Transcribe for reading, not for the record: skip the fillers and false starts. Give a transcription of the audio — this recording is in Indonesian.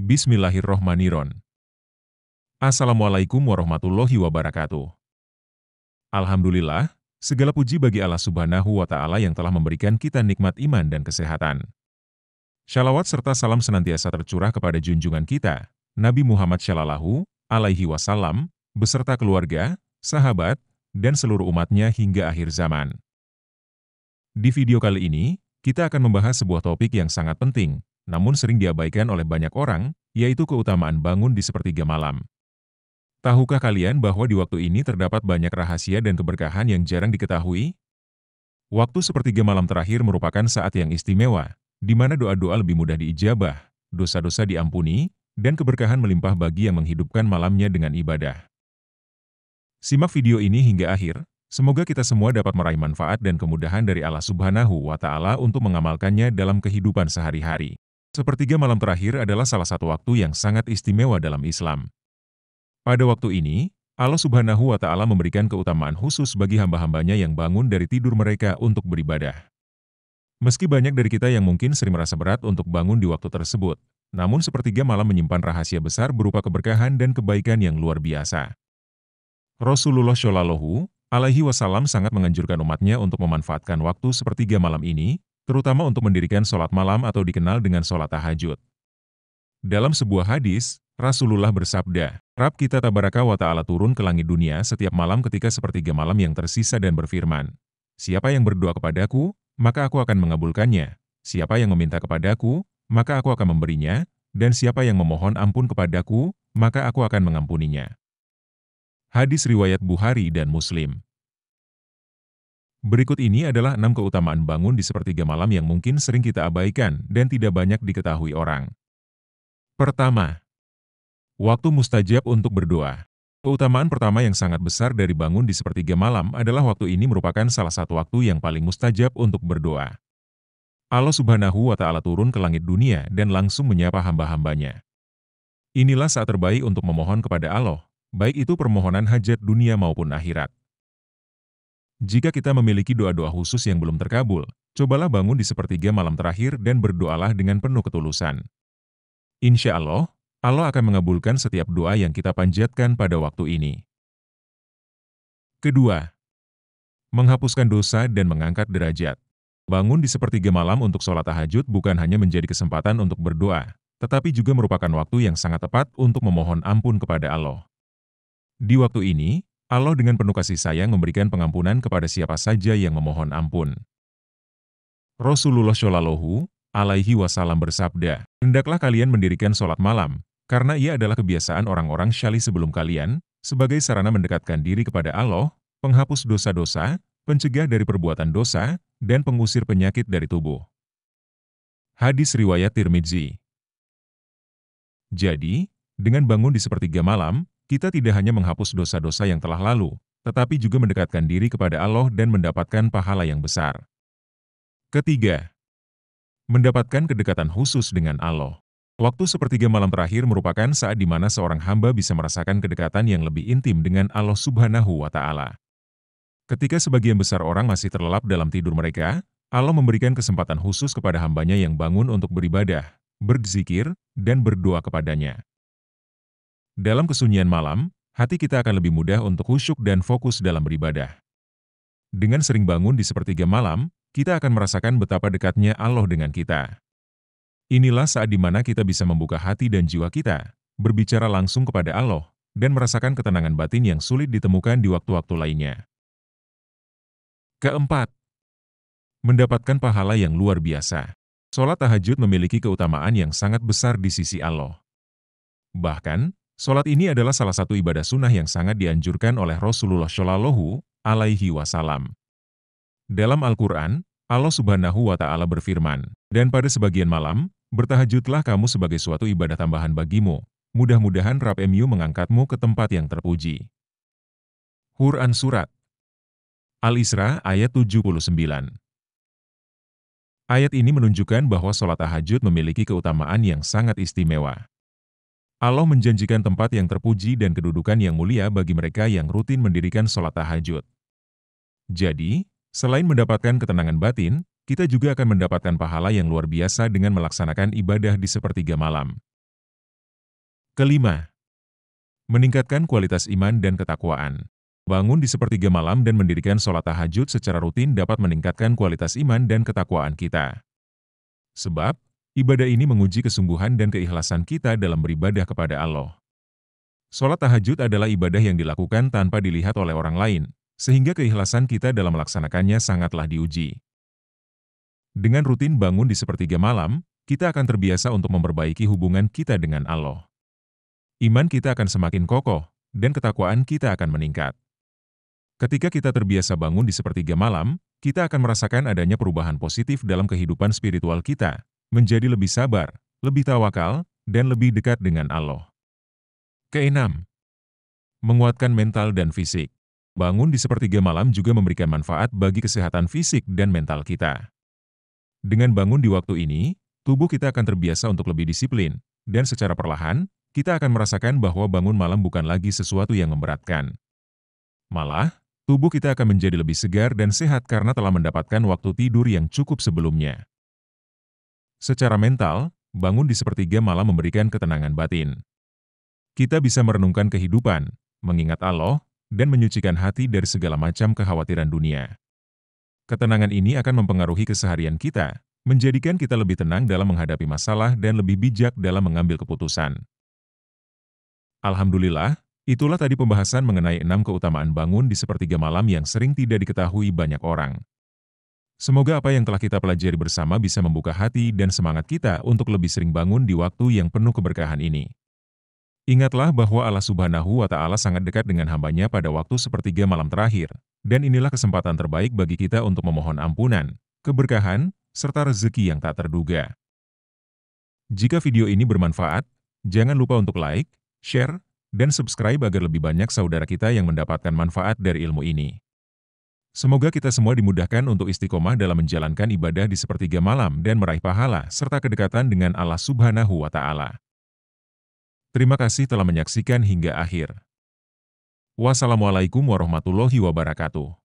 Bismillahirrohmanirrohim. Assalamualaikum warahmatullahi wabarakatuh. Alhamdulillah, segala puji bagi Allah Subhanahu wa Ta'ala yang telah memberikan kita nikmat iman dan kesehatan. Shalawat serta salam senantiasa tercurah kepada junjungan kita, Nabi Muhammad Shallallahu Alaihi Wasallam, beserta keluarga, sahabat, dan seluruh umatnya hingga akhir zaman. Di video kali ini, kita akan membahas sebuah topik yang sangat penting, namun sering diabaikan oleh banyak orang, yaitu keutamaan bangun di sepertiga malam. Tahukah kalian bahwa di waktu ini terdapat banyak rahasia dan keberkahan yang jarang diketahui? Waktu sepertiga malam terakhir merupakan saat yang istimewa, di mana doa-doa lebih mudah diijabah, dosa-dosa diampuni, dan keberkahan melimpah bagi yang menghidupkan malamnya dengan ibadah. Simak video ini hingga akhir, semoga kita semua dapat meraih manfaat dan kemudahan dari Allah Subhanahu wa Ta'ala untuk mengamalkannya dalam kehidupan sehari-hari. Sepertiga malam terakhir adalah salah satu waktu yang sangat istimewa dalam Islam. Pada waktu ini, Allah Subhanahu wa Ta'ala memberikan keutamaan khusus bagi hamba-hambanya yang bangun dari tidur mereka untuk beribadah. Meski banyak dari kita yang mungkin sering merasa berat untuk bangun di waktu tersebut, namun sepertiga malam menyimpan rahasia besar berupa keberkahan dan kebaikan yang luar biasa. Rasulullah Shallallahu Alaihi Wasallam sangat menganjurkan umatnya untuk memanfaatkan waktu sepertiga malam ini, terutama untuk mendirikan sholat malam atau dikenal dengan sholat tahajud. Dalam sebuah hadis, Rasulullah bersabda, Rabb kita Tabaraka wa Ta'ala turun ke langit dunia setiap malam ketika sepertiga malam yang tersisa dan berfirman, siapa yang berdoa kepadaku, maka aku akan mengabulkannya. Siapa yang meminta kepadaku, maka aku akan memberinya, dan siapa yang memohon ampun kepadaku, maka aku akan mengampuninya. Hadis riwayat Bukhari dan Muslim. Berikut ini adalah 6 keutamaan bangun di sepertiga malam yang mungkin sering kita abaikan dan tidak banyak diketahui orang. Pertama, waktu mustajab untuk berdoa. Keutamaan pertama yang sangat besar dari bangun di sepertiga malam adalah waktu ini merupakan salah satu waktu yang paling mustajab untuk berdoa. Allah Subhanahu wa Ta'ala turun ke langit dunia dan langsung menyapa hamba-hambanya. Inilah saat terbaik untuk memohon kepada Allah, baik itu permohonan hajat dunia maupun akhirat. Jika kita memiliki doa-doa khusus yang belum terkabul, cobalah bangun di sepertiga malam terakhir dan berdoalah dengan penuh ketulusan. Insya Allah, Allah akan mengabulkan setiap doa yang kita panjatkan pada waktu ini. Kedua, menghapuskan dosa dan mengangkat derajat. Bangun di sepertiga malam untuk sholat tahajud bukan hanya menjadi kesempatan untuk berdoa, tetapi juga merupakan waktu yang sangat tepat untuk memohon ampun kepada Allah. Di waktu ini, Allah dengan penuh kasih sayang memberikan pengampunan kepada siapa saja yang memohon ampun. Rasulullah Shallallahu Alaihi Wasallam bersabda, hendaklah kalian mendirikan sholat malam, karena ia adalah kebiasaan orang-orang syali sebelum kalian, sebagai sarana mendekatkan diri kepada Allah, penghapus dosa-dosa, pencegah dari perbuatan dosa, dan pengusir penyakit dari tubuh. Hadis riwayat Tirmidzi. Jadi, dengan bangun di sepertiga malam, kita tidak hanya menghapus dosa-dosa yang telah lalu, tetapi juga mendekatkan diri kepada Allah dan mendapatkan pahala yang besar. Ketiga, mendapatkan kedekatan khusus dengan Allah. Waktu sepertiga malam terakhir merupakan saat di mana seorang hamba bisa merasakan kedekatan yang lebih intim dengan Allah Subhanahu wa Ta'ala. Ketika sebagian besar orang masih terlelap dalam tidur mereka, Allah memberikan kesempatan khusus kepada hambanya yang bangun untuk beribadah, berzikir, dan berdoa kepadanya. Dalam kesunyian malam, hati kita akan lebih mudah untuk khusyuk dan fokus dalam beribadah. Dengan sering bangun di sepertiga malam, kita akan merasakan betapa dekatnya Allah dengan kita. Inilah saat di mana kita bisa membuka hati dan jiwa kita, berbicara langsung kepada Allah, dan merasakan ketenangan batin yang sulit ditemukan di waktu-waktu lainnya. Keempat, mendapatkan pahala yang luar biasa. Sholat tahajud memiliki keutamaan yang sangat besar di sisi Allah. Bahkan, sholat ini adalah salah satu ibadah sunnah yang sangat dianjurkan oleh Rasulullah Shallallahu Alaihi Wasallam. Dalam Al-Quran, Allah Subhanahu wa Ta'ala berfirman, dan pada sebagian malam, bertahajudlah kamu sebagai suatu ibadah tambahan bagimu, mudah-mudahan Rabb mengangkatmu ke tempat yang terpuji. Quran Surat Al-Isra ayat 79. Ayat ini menunjukkan bahwa sholat tahajud memiliki keutamaan yang sangat istimewa. Allah menjanjikan tempat yang terpuji dan kedudukan yang mulia bagi mereka yang rutin mendirikan sholat tahajud. Jadi, selain mendapatkan ketenangan batin, kita juga akan mendapatkan pahala yang luar biasa dengan melaksanakan ibadah di sepertiga malam. Kelima, meningkatkan kualitas iman dan ketakwaan. Bangun di sepertiga malam dan mendirikan sholat tahajud secara rutin dapat meningkatkan kualitas iman dan ketakwaan kita. Sebab, ibadah ini menguji kesungguhan dan keikhlasan kita dalam beribadah kepada Allah. Sholat tahajud adalah ibadah yang dilakukan tanpa dilihat oleh orang lain, sehingga keikhlasan kita dalam melaksanakannya sangatlah diuji. Dengan rutin bangun di sepertiga malam, kita akan terbiasa untuk memperbaiki hubungan kita dengan Allah. Iman kita akan semakin kokoh, dan ketakwaan kita akan meningkat. Ketika kita terbiasa bangun di sepertiga malam, kita akan merasakan adanya perubahan positif dalam kehidupan spiritual kita, menjadi lebih sabar, lebih tawakal, dan lebih dekat dengan Allah. Keenam, menguatkan mental dan fisik. Bangun di sepertiga malam juga memberikan manfaat bagi kesehatan fisik dan mental kita. Dengan bangun di waktu ini, tubuh kita akan terbiasa untuk lebih disiplin, dan secara perlahan, kita akan merasakan bahwa bangun malam bukan lagi sesuatu yang memberatkan. Malah, tubuh kita akan menjadi lebih segar dan sehat karena telah mendapatkan waktu tidur yang cukup sebelumnya. Secara mental, bangun di sepertiga malam memberikan ketenangan batin. Kita bisa merenungkan kehidupan, mengingat Allah, dan menyucikan hati dari segala macam kekhawatiran dunia. Ketenangan ini akan mempengaruhi keseharian kita, menjadikan kita lebih tenang dalam menghadapi masalah dan lebih bijak dalam mengambil keputusan. Alhamdulillah, itulah tadi pembahasan mengenai 6 keutamaan bangun di sepertiga malam yang sering tidak diketahui banyak orang. Semoga apa yang telah kita pelajari bersama bisa membuka hati dan semangat kita untuk lebih sering bangun di waktu yang penuh keberkahan ini. Ingatlah bahwa Allah Subhanahu wa Ta'ala sangat dekat dengan hamba-Nya pada waktu sepertiga malam terakhir, dan inilah kesempatan terbaik bagi kita untuk memohon ampunan, keberkahan, serta rezeki yang tak terduga. Jika video ini bermanfaat, jangan lupa untuk like, share, dan subscribe agar lebih banyak saudara kita yang mendapatkan manfaat dari ilmu ini. Semoga kita semua dimudahkan untuk istiqomah dalam menjalankan ibadah di sepertiga malam dan meraih pahala serta kedekatan dengan Allah Subhanahu wa Ta'ala. Terima kasih telah menyaksikan hingga akhir. Wassalamualaikum warahmatullahi wabarakatuh.